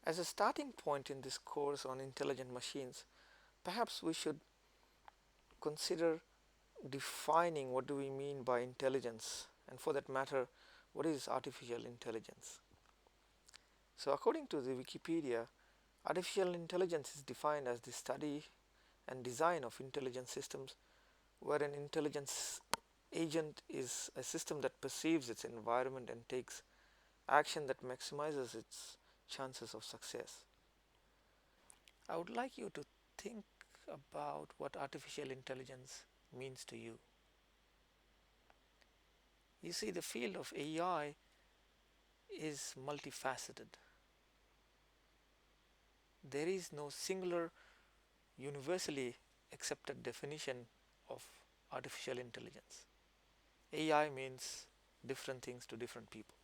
As a starting point in this course on intelligent machines, perhaps we should consider defining what do we mean by intelligence, and for that matter, what is artificial intelligence. So according to the Wikipedia, artificial intelligence is defined as the study and design of intelligent systems where an intelligence agent is a system that perceives its environment and takes action that maximizes its chances of success. I would like you to think about what artificial intelligence means to you. You see, the field of AI is multifaceted. There is no singular, universally accepted definition of artificial intelligence. AI means different things to different people.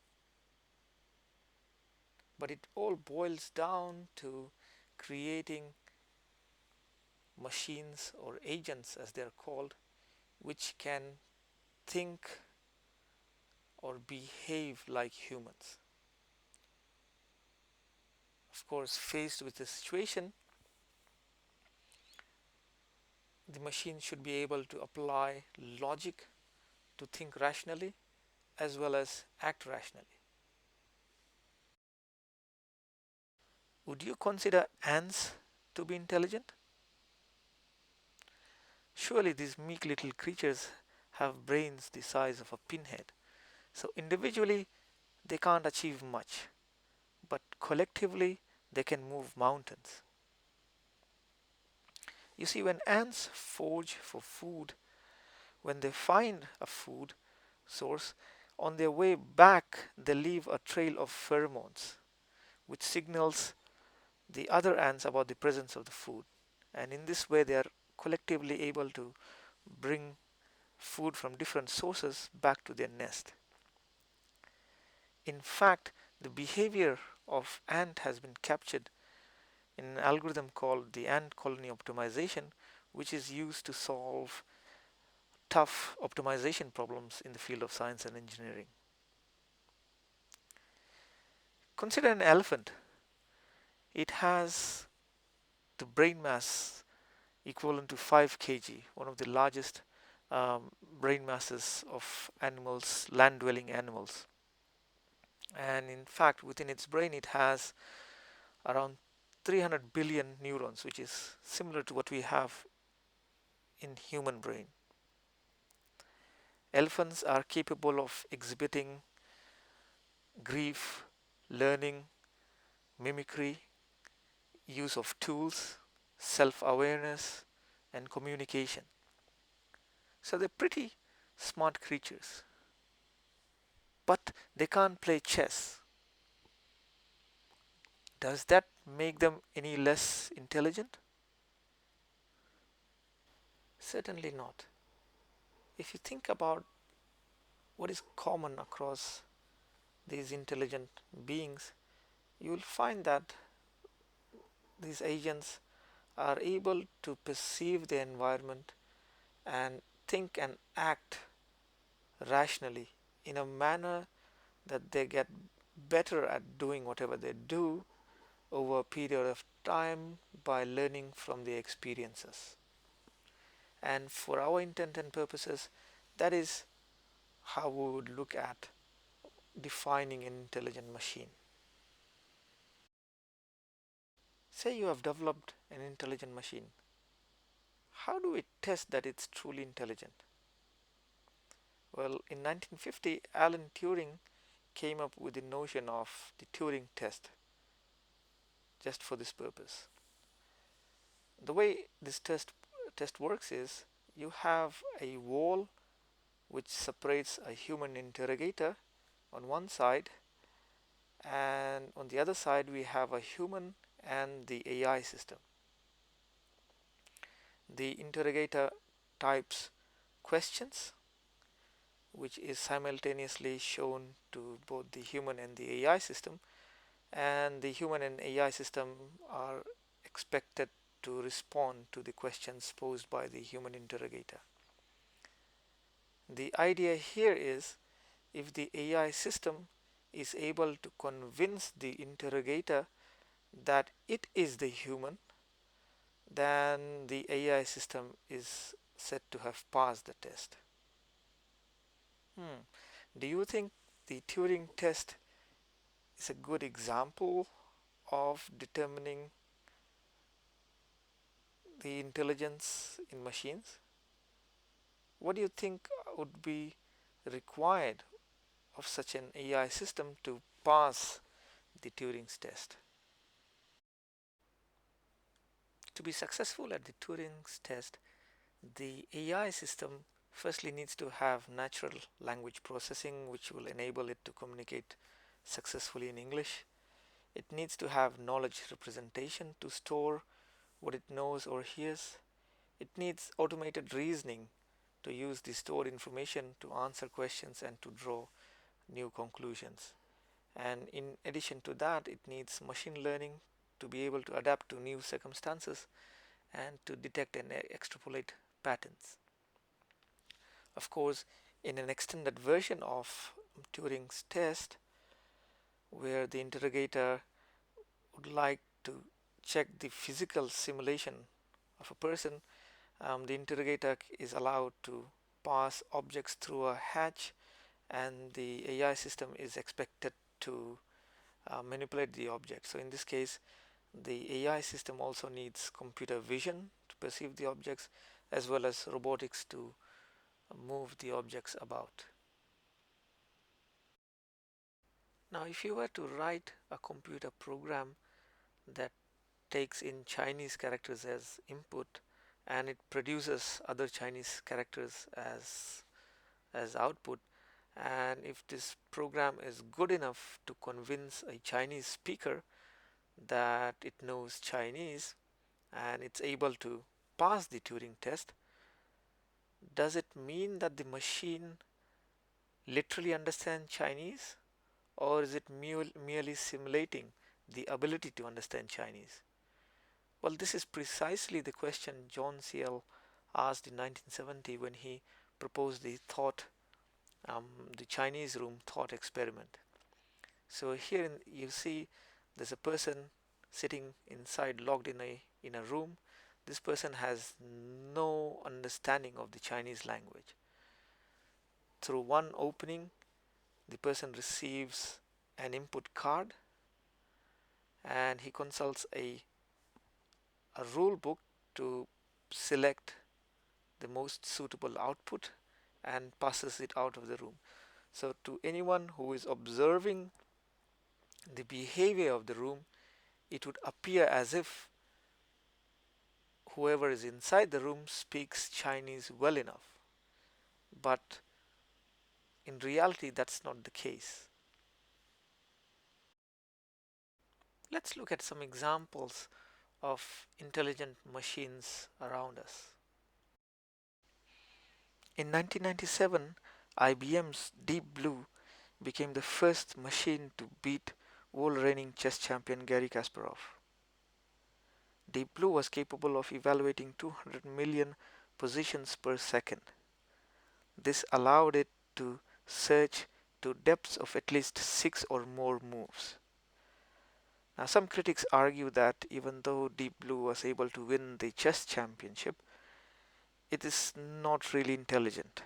But it all boils down to creating machines or agents, as they are called, which can think or behave like humans. Of course, faced with a situation, the machine should be able to apply logic to think rationally as well as act rationally. Would you consider ants to be intelligent? Surely these meek little creatures have brains the size of a pinhead. So individually they can't achieve much, but collectively they can move mountains. You see, when ants forage for food, when they find a food source, on their way back they leave a trail of pheromones which signals the other ants about the presence of the food, and in this way they are collectively able to bring food from different sources back to their nest. In fact, the behavior of ant has been captured in an algorithm called the ant colony optimization, which is used to solve tough optimization problems in the field of science and engineering. Consider an elephant. It has the brain mass equivalent to 5 kg, one of the largest brain masses of animals, land dwelling animals. And in fact, within its brain, it has around 300 billion neurons, which is similar to what we have in human brain. Elephants are capable of exhibiting grief, learning, mimicry, use of tools, self-awareness, and communication. So they're pretty smart creatures. But they can't play chess. Does that make them any less intelligent? Certainly not. If you think about what is common across these intelligent beings, you will find that these agents are able to perceive the environment and think and act rationally in a manner that they get better at doing whatever they do over a period of time by learning from their experiences. And for our intent and purposes, that is how we would look at defining an intelligent machine. Say you have developed an intelligent machine. How do we test that it's truly intelligent? Well, in 1950, Alan Turing came up with the notion of the Turing Test just for this purpose. The way this test works is you have a wall which separates a human interrogator on one side, and on the other side we have a human and the AI system. The interrogator types questions, which is simultaneously shown to both the human and the AI system, and the human and AI system are expected to respond to the questions posed by the human interrogator. The idea here is, if the AI system is able to convince the interrogator that it is the human, then the AI system is said to have passed the test. Hmm. Do you think the Turing test is a good example of determining the intelligence in machines? What do you think would be required of such an AI system to pass the Turing's test? To be successful at the Turing's test, the AI system firstly needs to have natural language processing, which will enable it to communicate successfully in English. It needs to have knowledge representation to store what it knows or hears. It needs automated reasoning to use the stored information to answer questions and to draw new conclusions. And in addition to that, it needs machine learning to be able to adapt to new circumstances and to detect and extrapolate patterns. Of course, in an extended version of Turing's test, where the interrogator would like to check the physical simulation of a person, the interrogator is allowed to pass objects through a hatch, and the AI system is expected to manipulate the object. So in this case, the AI system also needs computer vision to perceive the objects, as well as robotics to move the objects about. Now, if you were to write a computer program that takes in Chinese characters as input and it produces other Chinese characters as output, and if this program is good enough to convince a Chinese speaker that it knows Chinese and it's able to pass the Turing test, does it mean that the machine literally understands Chinese, or is it merely simulating the ability to understand Chinese? Well, this is precisely the question John Searle asked in 1970 when he proposed the Chinese room thought experiment. So here you see there's a person sitting inside, locked in a room. This person has no understanding of the Chinese language. Through one opening, the person receives an input card, and he consults a rule book to select the most suitable output and passes it out of the room. So to anyone who is observing the behavior of the room, it would appear as if whoever is inside the room speaks Chinese well enough. But in reality, that's not the case. Let's look at some examples of intelligent machines around us. In 1997, IBM's Deep Blue became the first machine to beat world-reigning chess champion Garry Kasparov. Deep Blue was capable of evaluating 200 million positions per second. This allowed it to search to depths of at least 6 or more moves. Now, some critics argue that even though Deep Blue was able to win the chess championship, it is not really intelligent.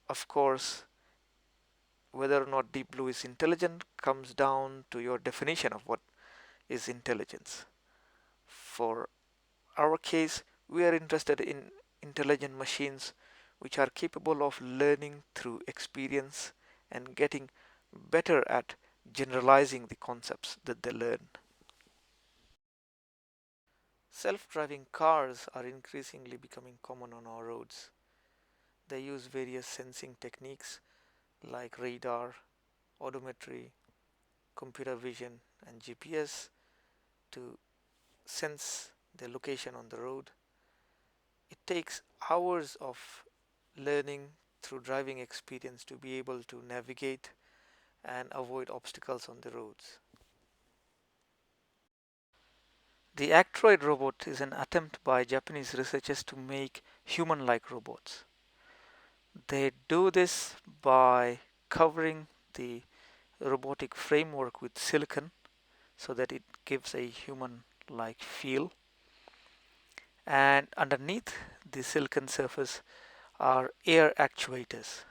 Of course, whether or not Deep Blue is intelligent comes down to your definition of what is intelligence. For our case, we are interested in intelligent machines which are capable of learning through experience and getting better at generalizing the concepts that they learn. Self-driving cars are increasingly becoming common on our roads. They use various sensing techniques like radar, odometry, computer vision, and GPS to sense the location on the road. It takes hours of learning through driving experience to be able to navigate and avoid obstacles on the roads. The Actroid robot is an attempt by Japanese researchers to make human-like robots. They do this by covering the robotic framework with silicon so that it gives a human-like feel. And underneath the silicon surface are air actuators.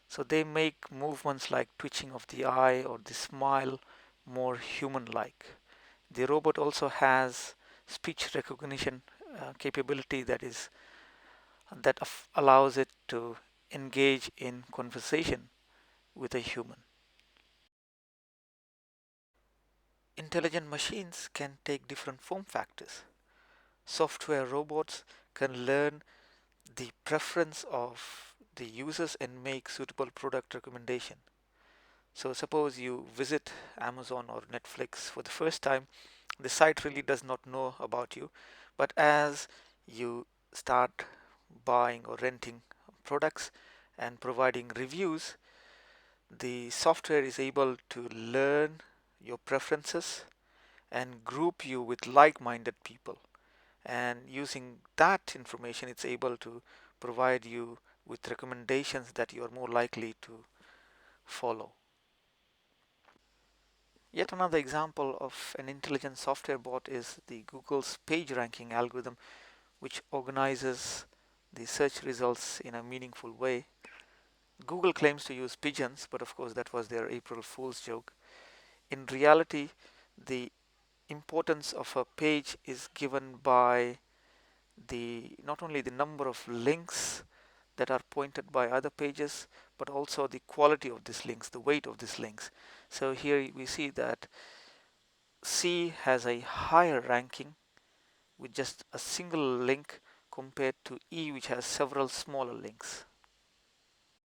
So they make movements like twitching of the eye or the smile more human-like. The robot also has speech recognition capability that allows it to engage in conversation with a human. Intelligent machines can take different form factors. Software robots can learn the preference of the users and make suitable product recommendation. So suppose you visit Amazon or Netflix for the first time, the site really does not know about you, but as you start buying or renting products and providing reviews, the software is able to learn your preferences and group you with like-minded people, and using that information it's able to provide you with recommendations that you are more likely to follow. Yet another example of an intelligent software bot is the Google's page ranking algorithm, which organizes the search results in a meaningful way. Google claims to use pigeons, but of course that was their April Fool's joke. In reality, the importance of a page is given by the not only the number of links that are pointed by other pages, but also the quality of these links, the weight of these links. So here we see that C has a higher ranking with just a single link compared to E, which has several smaller links.